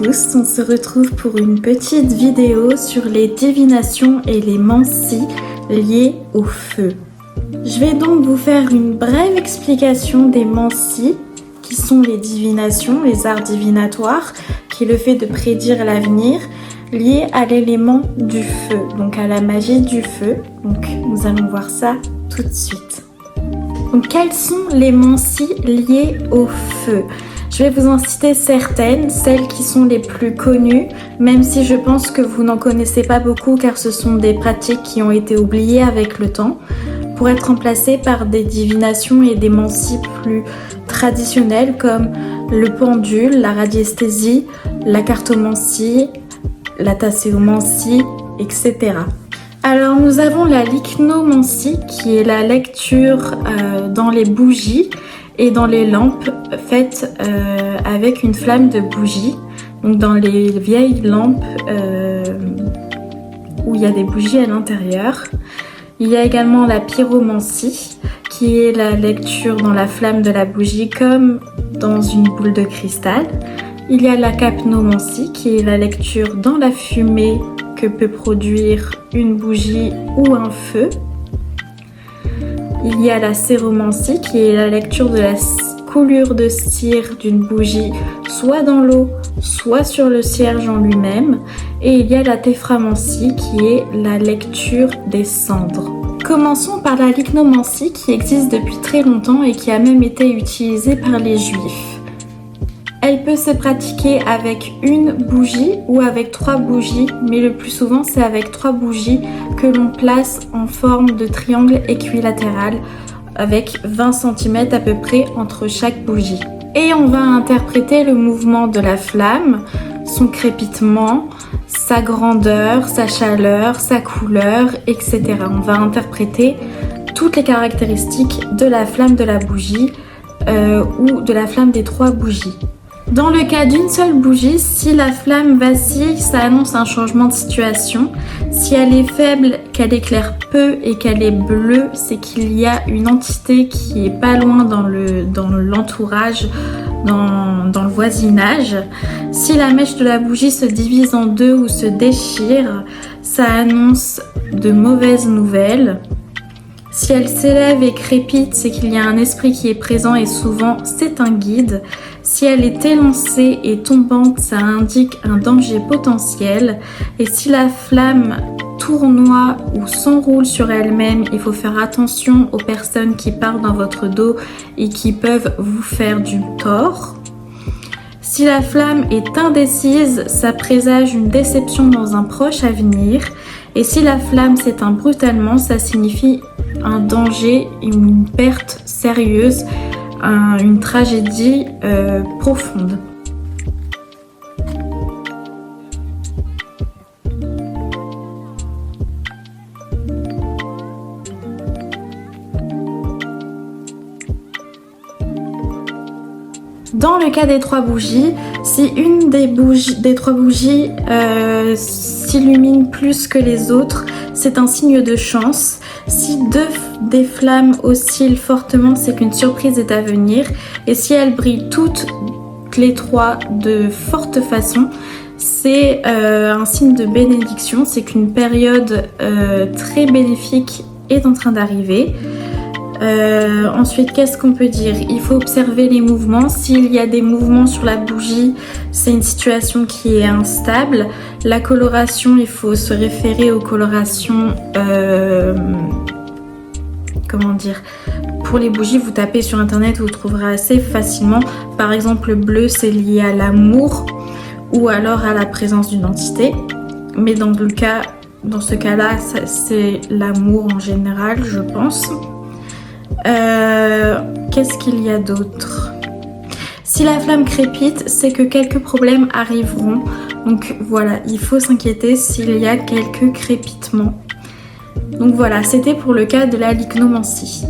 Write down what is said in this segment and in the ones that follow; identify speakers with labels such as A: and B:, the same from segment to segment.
A: tous, on se retrouve pour une petite vidéo sur les divinations et les mancies liées au feu. Je vais donc vous faire une brève explication des mancies, qui sont les divinations, les arts divinatoires, qui est le fait de prédire l'avenir, lié à l'élément du feu, donc à la magie du feu. Donc nous allons voir ça tout de suite. Donc quelles sont les mancies liées au feu ? Je vais vous en citer certaines, celles qui sont les plus connues, même si je pense que vous n'en connaissez pas beaucoup car ce sont des pratiques qui ont été oubliées avec le temps, pour être remplacées par des divinations et des mancies plus traditionnelles comme le pendule, la radiesthésie, la cartomancie, la tasséomancie, etc. Alors nous avons la lychnomancie qui est la lecture dans les bougies et dans les lampes faites avec une flamme de bougie. Donc dans les vieilles lampes où il y a des bougies à l'intérieur. Il y a également la pyromancie qui est la lecture dans la flamme de la bougie comme dans une boule de cristal. Il y a la capnomancie qui est la lecture dans la fumée que peut produire une bougie ou un feu. Il y a la céromancie qui est la lecture de la coulure de cire d'une bougie soit dans l'eau, soit sur le cierge en lui-même. Et il y a la téphramancie qui est la lecture des cendres. Commençons par la lychnomancie qui existe depuis très longtemps et qui a même été utilisée par les juifs. Elle peut se pratiquer avec une bougie ou avec 3 bougies, mais le plus souvent c'est avec 3 bougies que l'on place en forme de triangle équilatéral avec 20 cm à peu près entre chaque bougie. Et on va interpréter le mouvement de la flamme, son crépitement, sa grandeur, sa chaleur, sa couleur, etc. On va interpréter toutes les caractéristiques de la flamme de la bougie ou de la flamme des 3 bougies. Dans le cas d'une seule bougie, si la flamme vacille, ça annonce un changement de situation. Si elle est faible, qu'elle éclaire peu et qu'elle est bleue, c'est qu'il y a une entité qui est pas loin dans l'entourage, dans le voisinage. Si la mèche de la bougie se divise en 2 ou se déchire, ça annonce de mauvaises nouvelles. Si elle s'élève et crépite, c'est qu'il y a un esprit qui est présent et souvent c'est un guide. Si elle est élancée et tombante, ça indique un danger potentiel. Et si la flamme tournoie ou s'enroule sur elle-même, il faut faire attention aux personnes qui parlent dans votre dos et qui peuvent vous faire du tort. Si la flamme est indécise, ça présage une déception dans un proche avenir. Et si la flamme s'éteint brutalement, ça signifie un danger, une perte sérieuse, une tragédie profonde. Dans le cas des 3 bougies, si une des 3 bougies s'illumine plus que les autres, c'est un signe de chance. Si 2 des flammes oscillent fortement, c'est qu'une surprise est à venir. Et si elles brillent toutes les 3 de forte façon, c'est un signe de bénédiction. C'est qu'une période très bénéfique est en train d'arriver. Ensuite, qu'est-ce qu'on peut dire ? Il faut observer les mouvements. S'il y a des mouvements sur la bougie, c'est une situation qui est instable. La coloration, il faut se référer aux colorations. Pour les bougies, vous tapez sur internet, vous trouverez assez facilement. Par exemple, le bleu, c'est lié à l'amour ou alors à la présence d'une entité. Mais dans ce cas-là, c'est l'amour en général, je pense. Qu'est-ce qu'il y a d'autre ? Si la flamme crépite, c'est que quelques problèmes arriveront. Donc voilà, il faut s'inquiéter s'il y a quelques crépitements. Donc voilà, c'était pour le cas de la lychnomancie.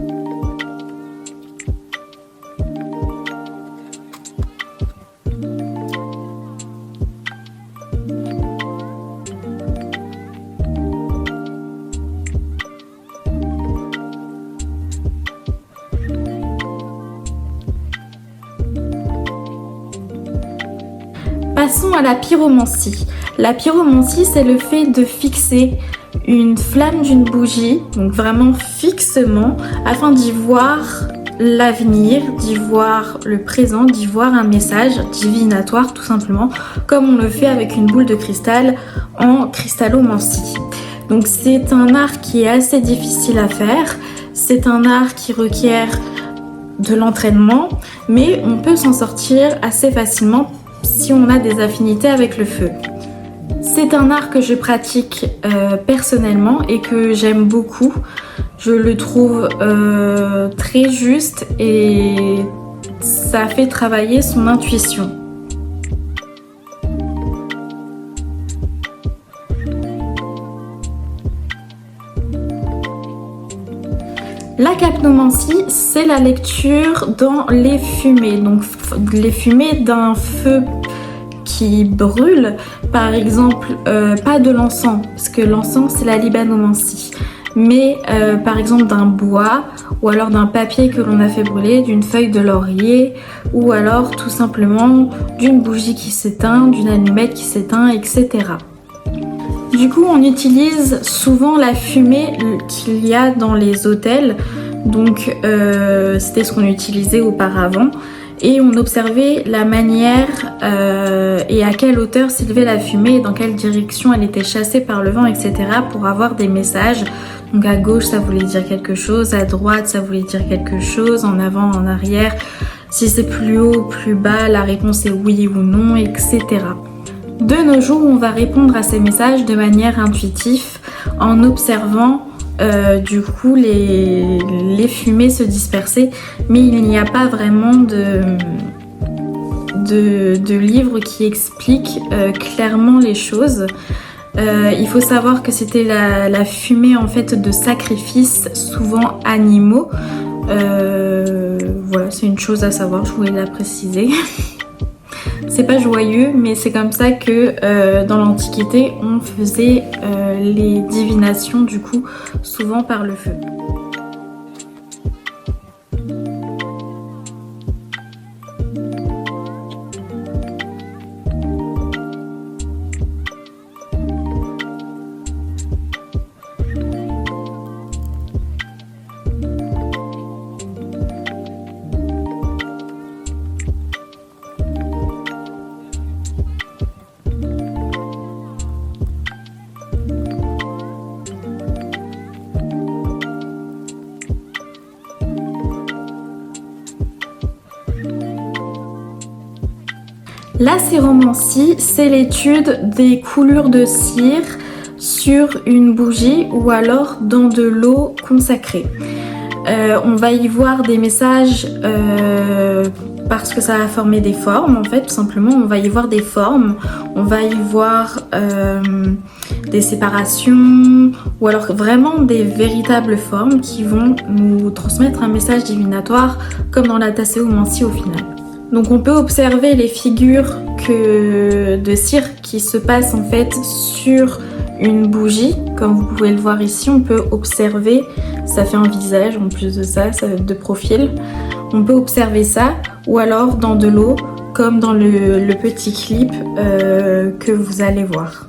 A: Passons à la pyromancie. La pyromancie, c'est le fait de fixer une flamme d'une bougie, donc vraiment fixement, afin d'y voir l'avenir, d'y voir le présent, d'y voir un message divinatoire tout simplement, comme on le fait avec une boule de cristal en cristallomancie. Donc c'est un art qui est assez difficile à faire, c'est un art qui requiert de l'entraînement, mais on peut s'en sortir assez facilement si on a des affinités avec le feu. C'est un art que je pratique personnellement et que j'aime beaucoup. Je le trouve très juste et ça fait travailler son intuition. La capnomancie, c'est la lecture dans les fumées, donc les fumées d'un feu qui brûle, par exemple pas de l'encens, parce que l'encens c'est la libanomancie, mais par exemple d'un bois, ou alors d'un papier que l'on a fait brûler, d'une feuille de laurier, ou alors tout simplement d'une bougie qui s'éteint, d'une allumette qui s'éteint, etc. Du coup, on utilise souvent la fumée qu'il y a dans les hôtels, donc c'était ce qu'on utilisait auparavant, et on observait la manière et à quelle hauteur s'élevait la fumée et dans quelle direction elle était chassée par le vent, etc. pour avoir des messages. Donc à gauche, ça voulait dire quelque chose, à droite, ça voulait dire quelque chose, en avant, en arrière. Si c'est plus haut, plus bas, la réponse est oui ou non, etc. De nos jours, on va répondre à ces messages de manière intuitive en observant du coup les fumées se disperser, mais il n'y a pas vraiment de livre qui explique clairement les choses. Il faut savoir que c'était la fumée en fait de sacrifices, souvent animaux. Voilà, c'est une chose à savoir, je voulais la préciser. C'est pas joyeux, mais c'est comme ça que dans l'Antiquité, on faisait les divinations, du coup, souvent par le feu. La céromancie, c'est l'étude des coulures de cire sur une bougie ou alors dans de l'eau consacrée. On va y voir des messages parce que ça va former des formes, en fait, tout simplement. On va y voir des formes, on va y voir des séparations ou alors vraiment des véritables formes qui vont nous transmettre un message divinatoire comme dans la tasséomancie au final. Donc on peut observer les figures de cire qui se passent en fait sur une bougie. Comme vous pouvez le voir ici, on peut observer, ça fait un visage en plus de ça de profil. On peut observer ça ou alors dans de l'eau comme dans le petit clip que vous allez voir.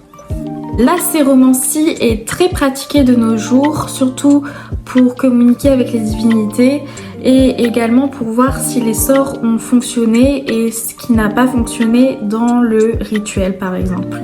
A: La céromancie est très pratiquée de nos jours, surtout pour communiquer avec les divinités et également pour voir si les sorts ont fonctionné et ce qui n'a pas fonctionné dans le rituel par exemple.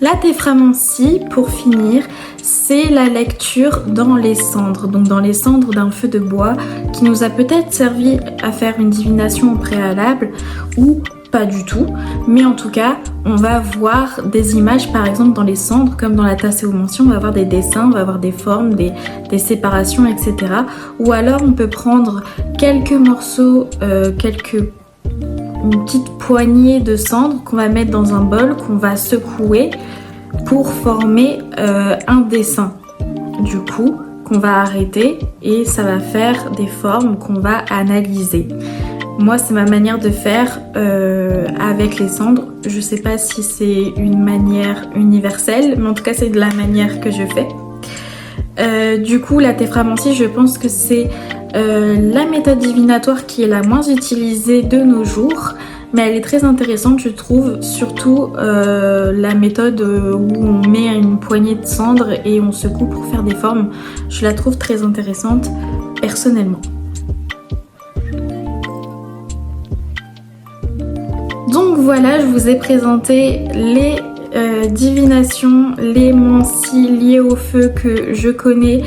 A: La téphramancie, pour finir, c'est la lecture dans les cendres, donc dans les cendres d'un feu de bois qui nous a peut-être servi à faire une divination au préalable ou pas du tout, mais en tout cas on va voir des images par exemple dans les cendres comme dans la tasséomancie, on va avoir des dessins, on va avoir des formes, des séparations, etc. Ou alors on peut prendre quelques morceaux, une petite poignée de cendres qu'on va mettre dans un bol, qu'on va secouer pour former un dessin. Du coup, qu'on va arrêter et ça va faire des formes qu'on va analyser. Moi, c'est ma manière de faire avec les cendres. Je sais pas si c'est une manière universelle, mais en tout cas, c'est de la manière que je fais. Du coup, la téphramancie, je pense que c'est la méthode divinatoire qui est la moins utilisée de nos jours, mais elle est très intéressante je trouve, surtout la méthode où on met une poignée de cendres et on secoue pour faire des formes. Je la trouve très intéressante personnellement. Donc voilà, je vous ai présenté les divinations, les mancies liées au feu que je connais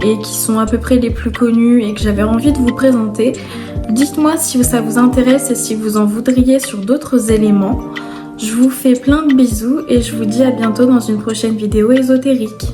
A: et qui sont à peu près les plus connues et que j'avais envie de vous présenter. Dites-moi si ça vous intéresse et si vous en voudriez sur d'autres éléments. Je vous fais plein de bisous et je vous dis à bientôt dans une prochaine vidéo ésotérique.